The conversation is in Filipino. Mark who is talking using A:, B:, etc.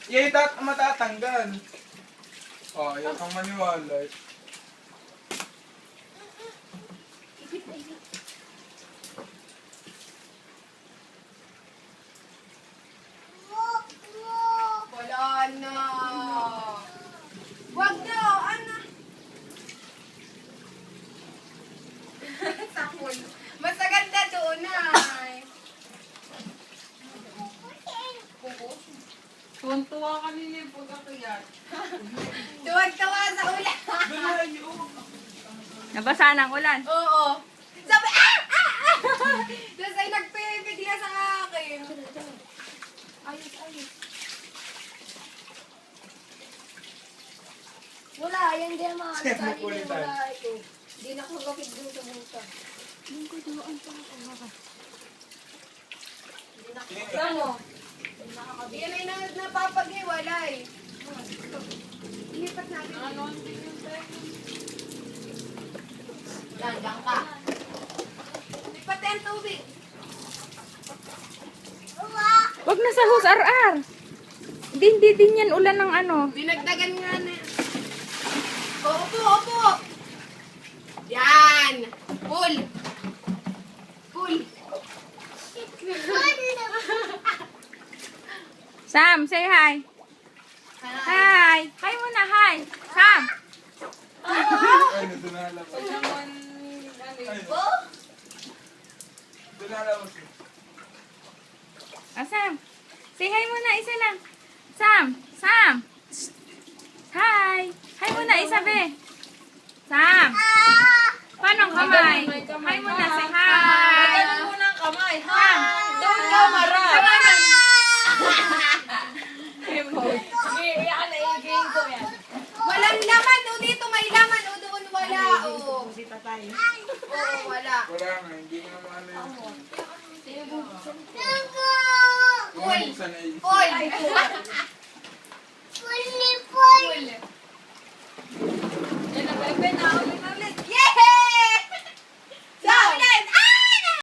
A: Yan matatanggal. Oh, ayaw kang maniwala.
B: Wala na. Wag na, ano? Sakol. Mas maganda doon na.
C: Tuwan-tuwa kanina yung pagkakayat.
B: Tuwag-tawa sa ulan.
D: Nabasa ng ulan.
B: Oo. Sabi, ah! Ah! Ah! Tapos ay nagpipigla sa akin. Ayos, ayos.
E: Wala, yan din mga
A: Siyempre,
E: kanina
A: kulitan.
E: wala ito. Hindi na kumapit dun sa multa. Hindi na
B: Alam mo, yan ay napapag-iwalay. Ilipat natin.
C: Ano ang tingin tayo?
B: Dandang ka. Lipat ang tubig.
D: Wag na sa hose RR. Hindi din yan ulan ng ano.
B: Dinagdagan nga na. Opo, opo. Yan. Pull. Pull.
D: Sam, say hi. Hi. Hi muna, hi. Sam.
A: Ay, doon na halabas.
C: Pag naman, ano
A: Ay,
B: Oh.
A: doon na halabas.
D: Ah, Sam. Say hi muna, isa lang. Sam. Sam. Hi. Hi muna, isa be. Sam. Paano ang kamay? Hi muna, say hi.
C: Ganun muna ang kamay. Ha?
D: Sam.
C: Doon ka, Mara.
E: Sige, yan na i-game ko yan.
B: Walang laman. O dito may laman. O doon wala. O. Oo, wala.
A: Wala nga, hindi ko naman ano yun.
B: Uy.
A: Buksan na yun.
B: Uy.